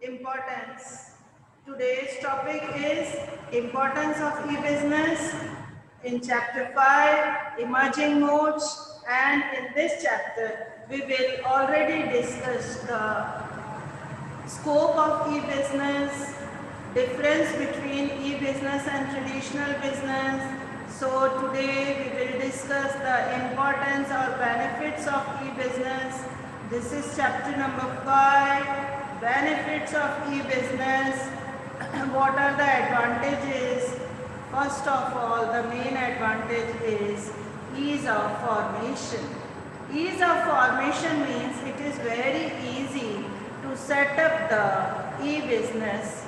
Importance. Today's topic is importance of e-business in chapter 5, emerging modes, and in this chapter we will already discuss the scope of e-business, difference between e-business and traditional business. So today we will discuss the importance or benefits of e-business. This is chapter number 5, benefits of e-business. What are the advantages? First of all, the main advantage is ease of formation. Ease of formation means it is very easy to set up the e-business.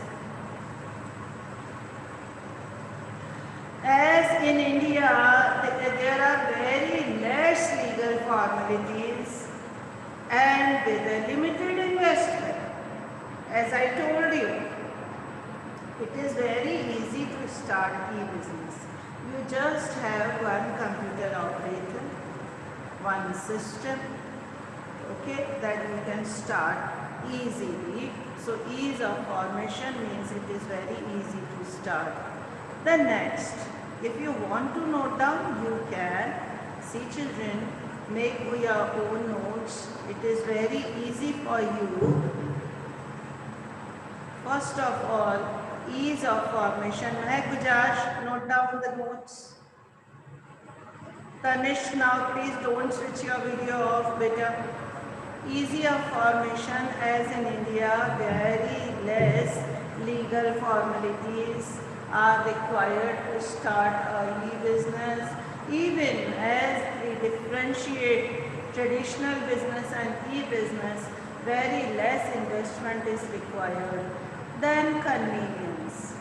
As in India, there are very less legal formalities and with a limited investment. As I told you, it is very easy to start e-business. You just have one computer operator, one system, okay, that you can start easily. So ease of formation means it is very easy to start. The next, if you want to note down, you can. See children, make your own notes. It is very easy for you. First of all, ease of formation. Gujash, note down the notes. Tanish, now please don't switch your video off, beta. Easy of formation, as in India, very less legal formalities are required to start a e-business. Even as we differentiate traditional business and e-business, very less investment is required. Then convenience.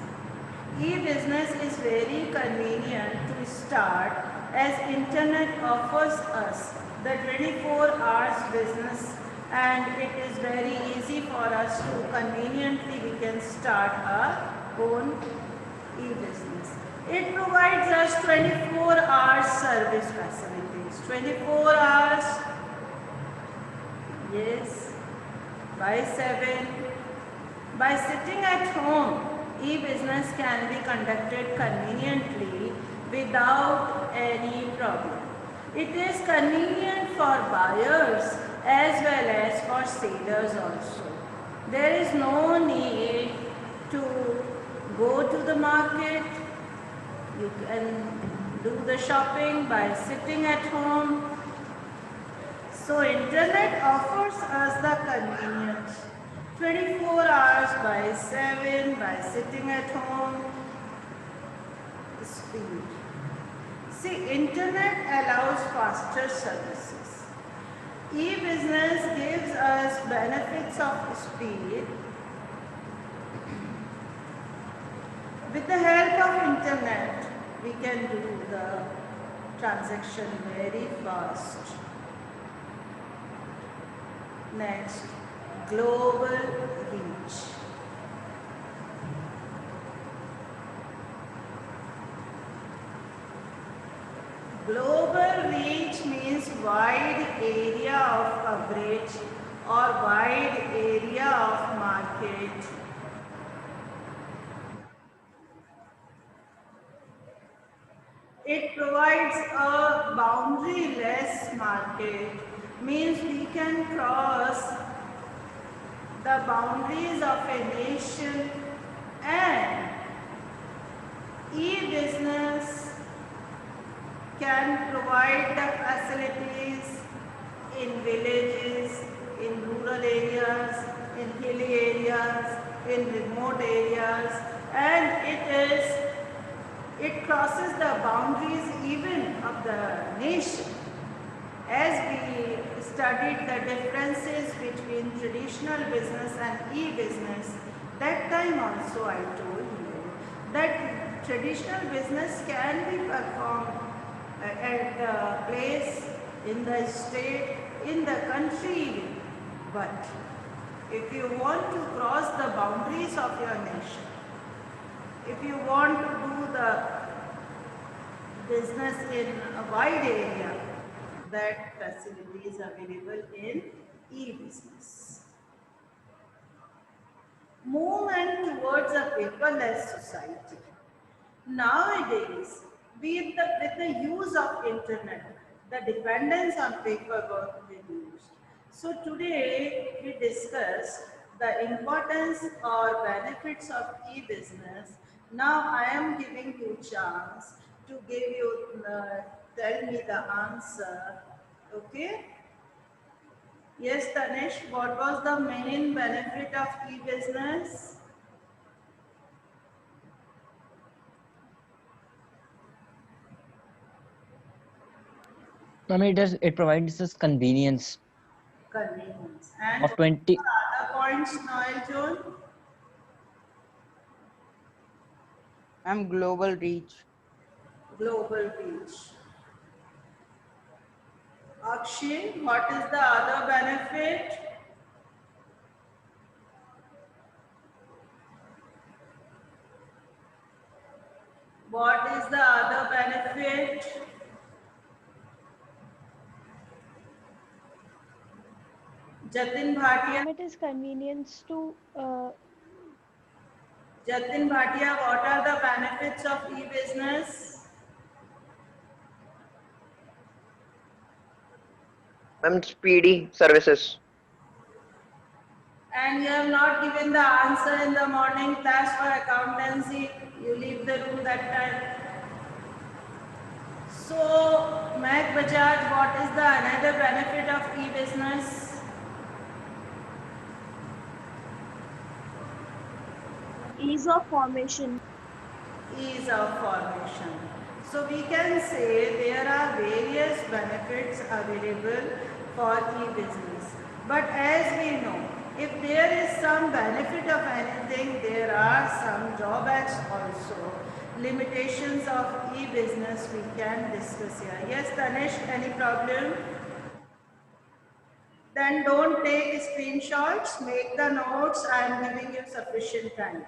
E-business is very convenient to start as internet offers us the 24 hours business, and it is very easy for us to conveniently we can start our own e-business. It provides us 24 hours service facilities. 24 hours, yes, by 7. By sitting at home, e-business can be conducted conveniently without any problem. It is convenient for buyers as well as for sellers also. There is no need to go to the market. You can do the shopping by sitting at home. So internet offers us the convenience. 24 hours by 7 by sitting at home. Speed. See, internet allows faster services. E-business gives us benefits of speed. With the help of internet, we can do the transaction very fast. Next, global reach. Global reach means wide area of coverage or wide area of market. It provides a boundary-less market, means we can cross the boundaries of a nation, and e-business can provide the facilities in villages, in rural areas, in hilly areas, in remote areas, and it crosses the boundaries even of the nation. As we studied the differences between traditional business and e-business, that time also I told you that traditional business can be performed at the place, in the state, in the country, but if you want to cross the boundaries of your nation, if you want to do the business in a wide area, that facility is available in e-business. paperless society. Nowadays, with the use of internet, the dependence on paperwork reduced. So today we discuss the importance or benefits of e-business. Now I am giving you chance to give you tell me the answer. Okay? Yes, Tanish, what was the main benefit of e-business? I mean, it provides us convenience Convenience. And of what are 20. the other points, Noel John? I'm global reach. Global reach. Akshay, what is the other benefit? What is the other benefit? Jatin Bhatia. It is convenience to Jatin Bhatia, what are the benefits of e-business? Speedy services. And you have not given the answer in the morning class for accountancy. You leave the room that time. So, Meg Bajaj, what is the another benefit of e-business? ease of formation. Ease of formation. So we can say there are various benefits available for e-business. But as we know, if there is some benefit of anything, there are some drawbacks also. Limitations of e-business we can discuss here. Yes, Tanish, any problem? Then don't take screenshots, make the notes. I am giving you sufficient time.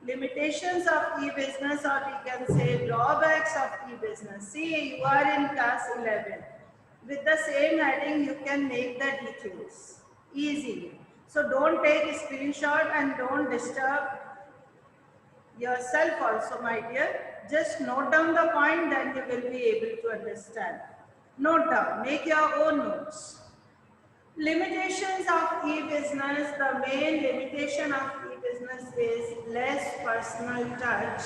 Limitations of e-business, or we can say drawbacks of e-business. See, you are in class 11. With the same heading, you can make the details easily. So don't take a screenshot and don't disturb yourself also, my dear. Just note down the point, then you will be able to understand. Note down, make your own notes. Limitations of e-business, the main limitation of e-business is less personal touch,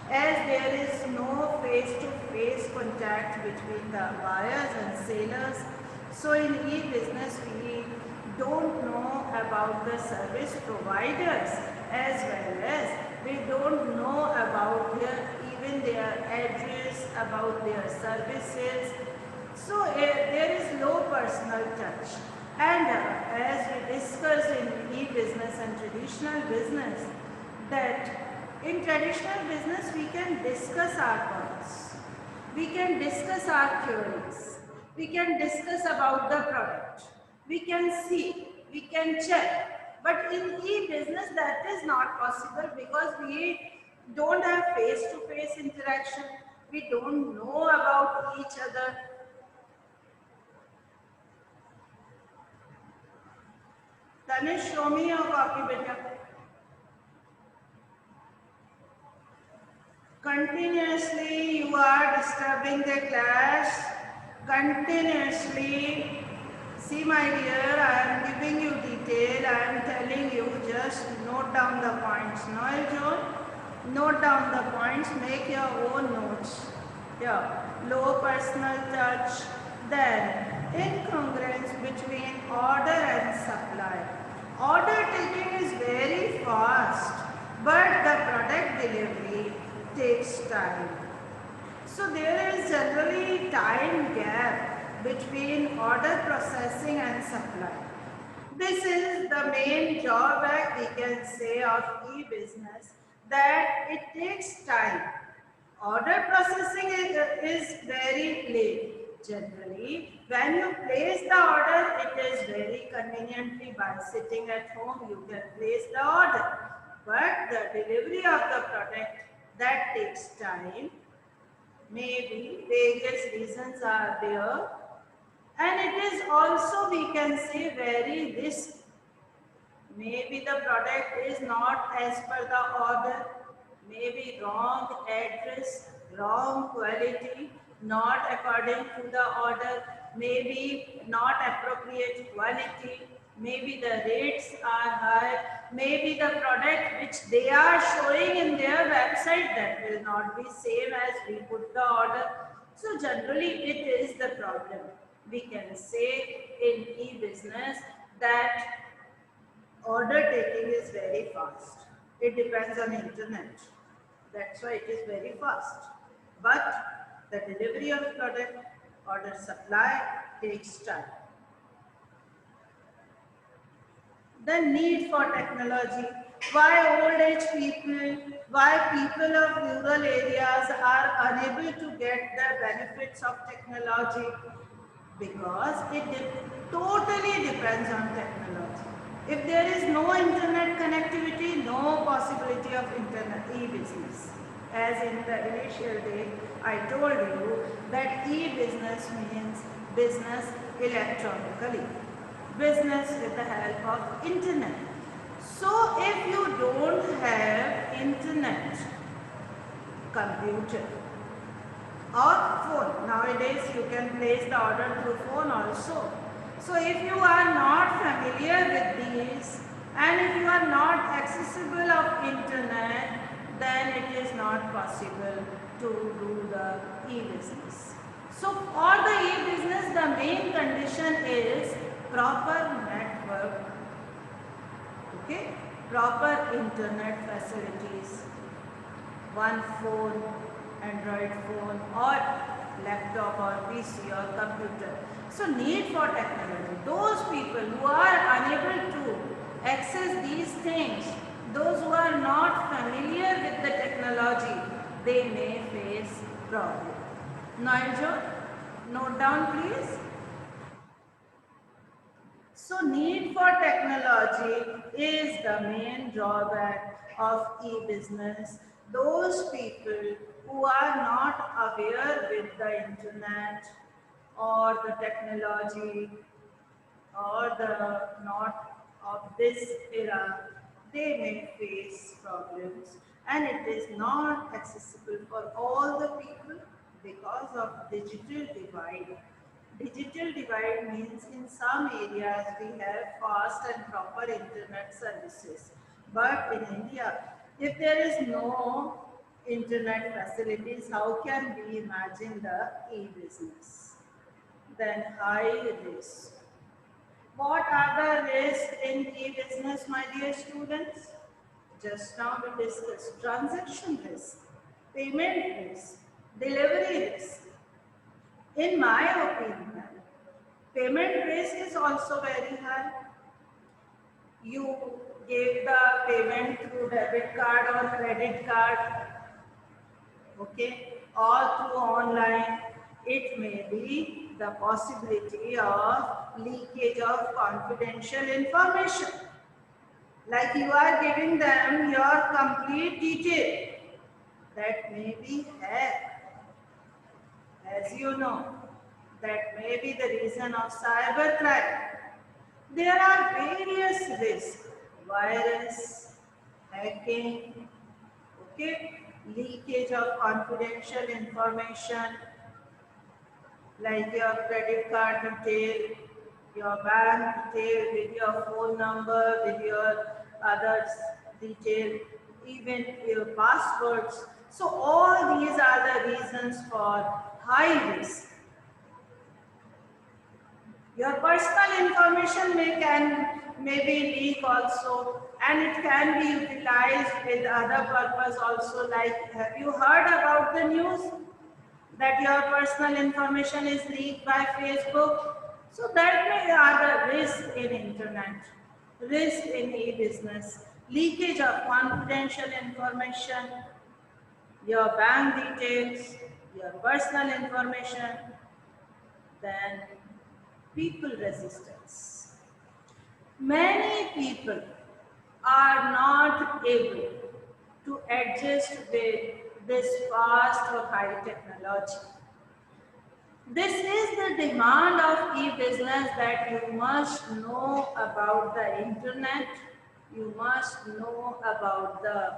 as there is no face-to-face contact between the buyers and sellers. So in e-business, we don't know about the service providers, as well as we don't know about even their address, about their services. So there is low personal touch. And as we discussed in e-business and traditional business, that in traditional business we can discuss our points, we can discuss our theories, we can discuss about the product, we can see, we can check. But in e-business that is not possible because we don't have face-to-face interaction, we don't know about each other. Tanish, show me your copy, beta. Continuously you are disturbing the class. Continuously. See, my dear, I am giving you detail. I am telling you, just note down the points. Noel John, note down the points. Make your own notes. Here, low personal touch. Then, incongruence between order and supply. Order taking is very fast, but the product delivery takes time. So there is generally time gap between order processing and supply. This is the main drawback we can say of e-business, that it takes time. Order processing is very late. Generally, when you place the order, it is very conveniently by sitting at home, you can place the order. But the delivery of the product, that takes time. Maybe various reasons are there. And it is also, we can say, very risky. Maybe the product is not as per the order, maybe wrong address, wrong quality, not according to the order, maybe not appropriate quality, maybe the rates are high, maybe the product which they are showing in their website that will not be same as we put the order. So generally it is the problem. We can say in e-business that order taking is very fast. It depends on internet. That's why it is very fast. But the delivery of product, order supply takes time. The need for technology. Why old age people, why people of rural areas are unable to get the benefits of technology? Because totally depends on technology. If there is no internet connectivity, no possibility of internet e-business. As in the initial day, I told you that e-business means business electronically, business with the help of internet. So if you don't have internet, computer, or phone. Nowadays you can place the order through phone also. So if you are not familiar with these and if you are not accessible of internet, then it is not possible to do the e-business. So for the e-business, the main condition is proper network, okay, proper internet facilities, one phone, Android phone or laptop or PC or computer. So need for technology. Those people who are unable to access these things, those who are not familiar with the technology, they may face problem. Nigel, note down please. So need for technology is the main drawback of e-business. Those people who are not aware with the internet or the technology or the not of this era, they may face problems and it is not accessible for all the people because of digital divide. Digital divide means in some areas we have fast and proper internet services. But in India, if there is no internet facilities, how can we imagine the e-business? Then high risk. What are the risks in e-business, my dear students? Just now we discussed transaction risk, payment risk, delivery risk. In my opinion, payment risk is also very high. You gave the payment through debit card or credit card, okay, or through online. It may be the possibility of leakage of confidential information. Like you are giving them your complete detail. That may be hacked. As you know, that may be the reason of cybercrime. There are various risks, virus, hacking, okay, leakage of confidential information like your credit card detail, your bank detail, with your phone number, with your others detail, even your passwords. So all these are the reasons for high risk. Your personal information may be leak also, and it can be utilized with other purpose also. Like, have you heard about the news that your personal information is leaked by Facebook? So that may are the risk in internet, risk in e-business, leakage of confidential information, your bank details, your personal information, then people resistance. Many people are not able to adjust with this fast or high technology. This is the demand of e-business, that you must know about the internet, You must know about the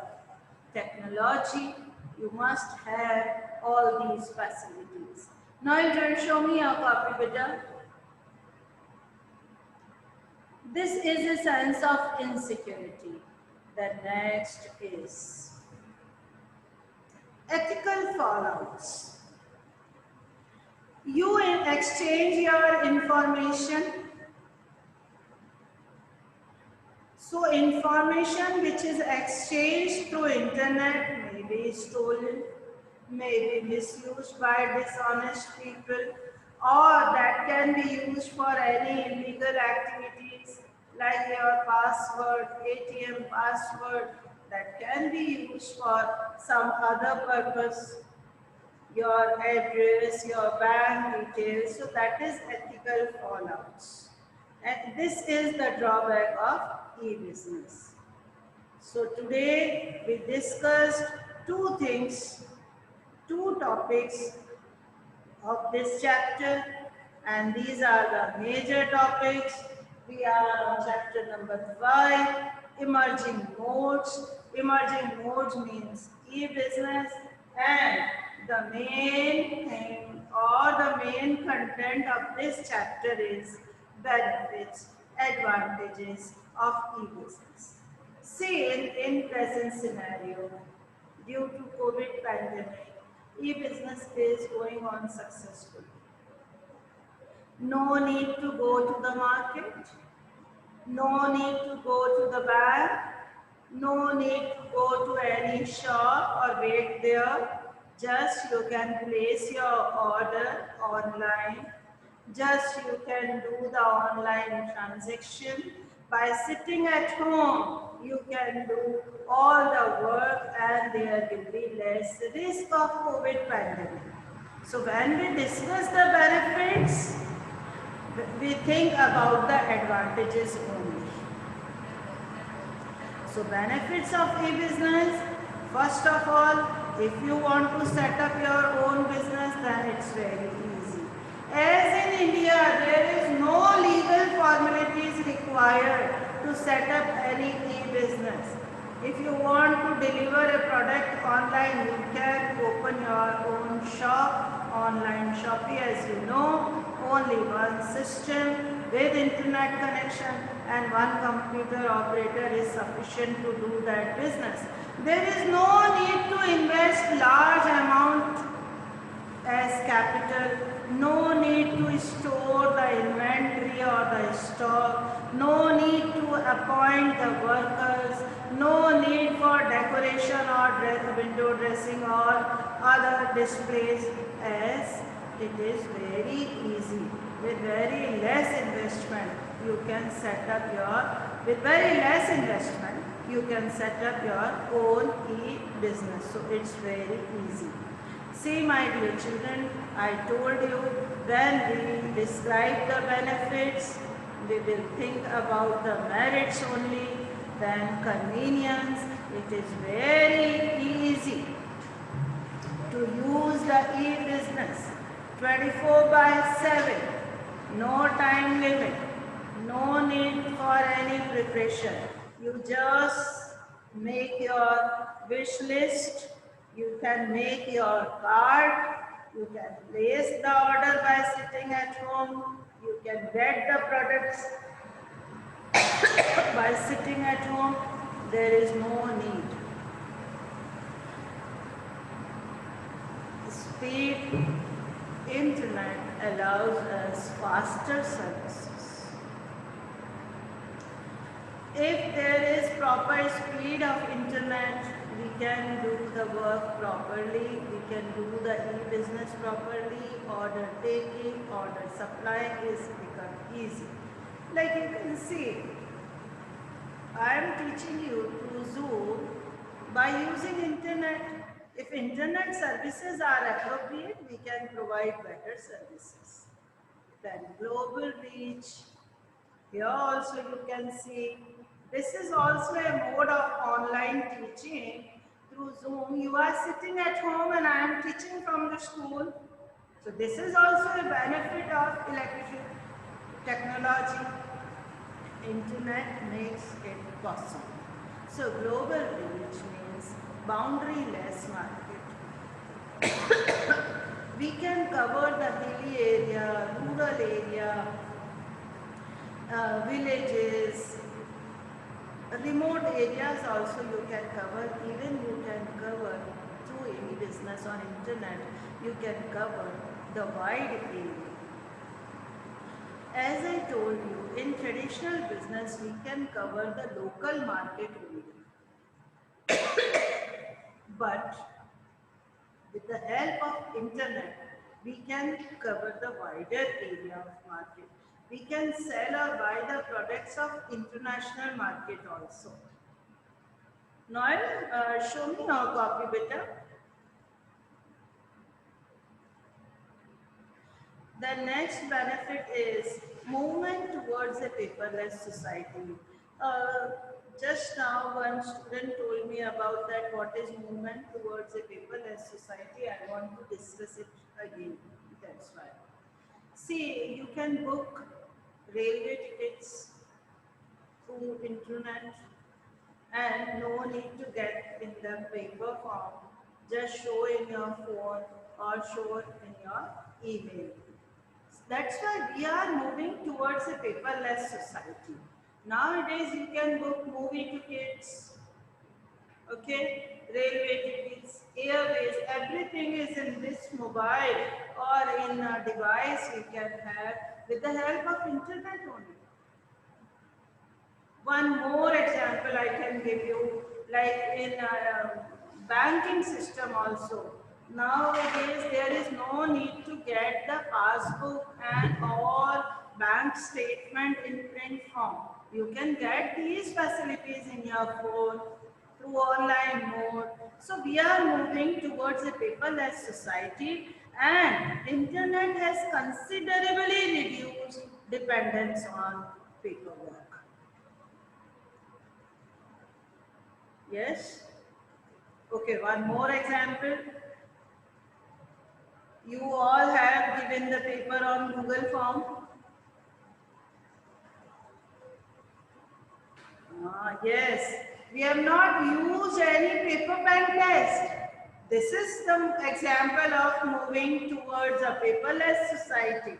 technology. You must have all these facilities. Now, children, show me your copy, beta. This is a sense of insecurity. The next is ethical fallouts. You exchange your information. So information which is exchanged through internet may be stolen, may be misused by dishonest people, or that can be used for any illegal activities like your password, ATM password, that can be used for some other purpose, your address, your bank details. So that is ethical fallouts. And this is the drawback of e-business. So today we discussed two things, two topics of this chapter, and these are the major topics. We are on chapter number 5, emerging modes. Emerging modes means e-business, and the main thing or the main content of this chapter is benefits, advantages of e-business. See, in present scenario, due to COVID pandemic, e-business is going on successfully. No need to go to the market, no need to go to the bank, no need to go to any shop or wait there. Just you can place your order online. Just you can do the online transaction. By sitting at home, you can do all the work and there will be less risk of COVID pandemic. So when we discuss the benefits, we think about the advantages only. So benefits of e-business, first of all, if you want to set up your own business, then it's very easy. As in India, there is no legal formalities required to set up any e-business. If you want to deliver a product online, you can open your own shop, online Shopee, as you know, only one system with internet connection and one computer operator is sufficient to do that business. There is no need to invest large amount as capital, no need to store the inventory or the stock, no need to appoint the workers, no need for decoration or window dressing or other displays, as it is very easy. With very less investment, you can set up your own e-business. So it's very easy. See, my dear children, I told you when we describe the benefits, we will think about the merits only, then convenience. It is very easy to use the e-business 24/7, no time limit, no need for any preparation. You just make your wish list, you can make your card, you can place the order by sitting at home, you can get the products by sitting at home. There is no need. Speed internet allows us faster services. If there is proper speed of internet, we can do the work properly, we can do the e-business properly, order taking, order supplying is become easy. Like you can see, I am teaching you through Zoom by using internet. If internet services are appropriate, we can provide better services. Then global reach. Here also you can see, this is also a mode of online teaching through Zoom. You are sitting at home and I am teaching from the school. So this is also a benefit of electric technology. Internet makes it possible. So global reach means boundaryless market. We can cover the hilly area, rural area, villages, remote areas also you can cover. Even you can cover through any business on internet, you can cover the wide area. As I told you, in traditional business, we can cover the local market only. But with the help of internet, we can cover the wider area of market. We can sell or buy the products of international market also. Noel, show me your copy, beta. The next benefit is movement towards a paperless society. Uh, just now one student told me about that what is movement towards a paperless society. I want to discuss it again. That's why. See, you can book railway tickets through internet and no need to get in the paper form. Just show in your phone or show in your email. That's why we are moving towards a paperless society. Nowadays, you can book movie tickets, okay, railway tickets, airways, everything is in this mobile or in a device you can have with the help of internet only. One more example I can give you, like in banking system also. Nowadays, there is no need to get the passbook and all bank statement in print form. You can get these facilities in your phone through online mode. So we are moving towards a paperless society, and internet has considerably reduced dependence on paperwork. Yes. Okay, one more example. You all have given the paper on Google Form. Yes. We have not used any paper pen test. This is the example of moving towards a paperless society.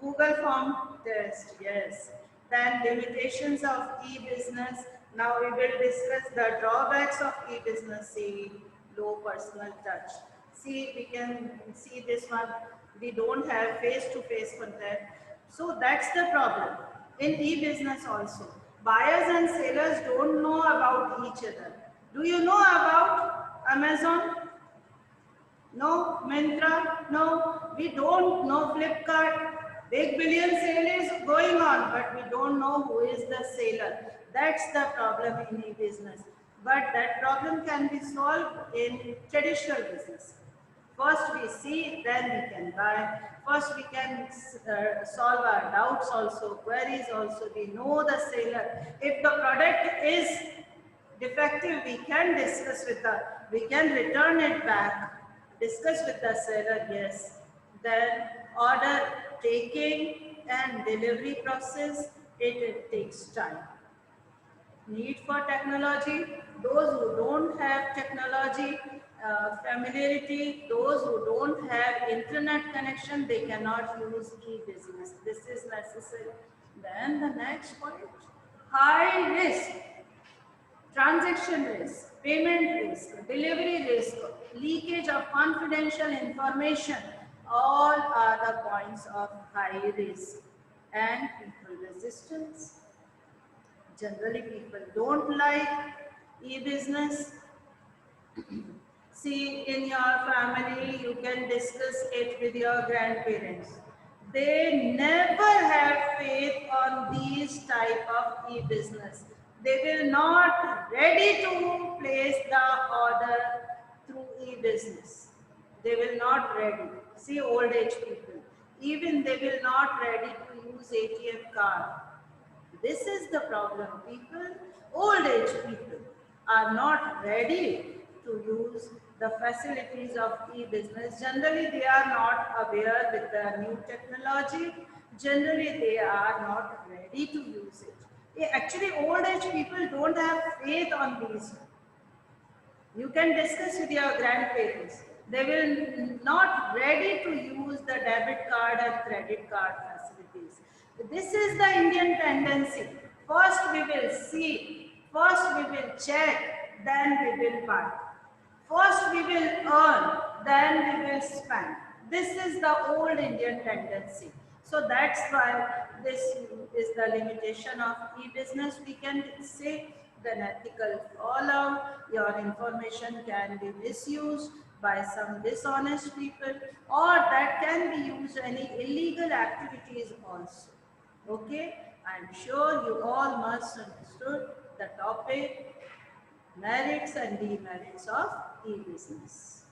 Google Form test, yes. Then limitations of e-business. Now we will discuss the drawbacks of e-business. See, low personal touch. See, we can see this one. We don't have face-to-face contact. So that's the problem. In e-business also, buyers and sellers don't know about each other. Do you know about Amazon? No, Myntra, no, we don't know Flipkart. Big billion sale is going on, but we don't know who is the seller. That's the problem in e-business. But that problem can be solved in traditional business. First we see, then we can buy. First we can solve our doubts also, queries also. We know the seller. If the product is defective, we can discuss with the, we can return it back. Discuss with the seller, yes. Then order taking and delivery process, it takes time. Need for technology, those who don't have technology familiarity, those who don't have internet connection, they cannot use e-business. This is necessary. Then the next point, high risk, transaction risk, payment risk, delivery risk, leakage of confidential information, all are the points of high risk. And people resistance. Generally, people don't like e-business. See, in your family, you can discuss it with your grandparents. They never have faith on these type of e-business. They will not ready to place the order through e-business. They will not ready. See, old age people. Even they will not ready to use ATM card. This is the problem. People, old age people, are not ready to use the facilities of e-business. Generally, they are not aware with the new technology. Generally, they are not ready to use it. Actually, old age people don't have faith on these. You can discuss with your grandparents. They will not ready to use the debit card and credit card facilities. This is the Indian tendency. First we will see, first we will check, then we will buy. First we will earn, then we will spend. This is the old Indian tendency. So that's why this is the limitation of e-business. We can say then ethical fallout, your information can be misused by some dishonest people, or that can be used any illegal activities also. Okay, I'm sure you all must understood the topic, merits and demerits of e-business.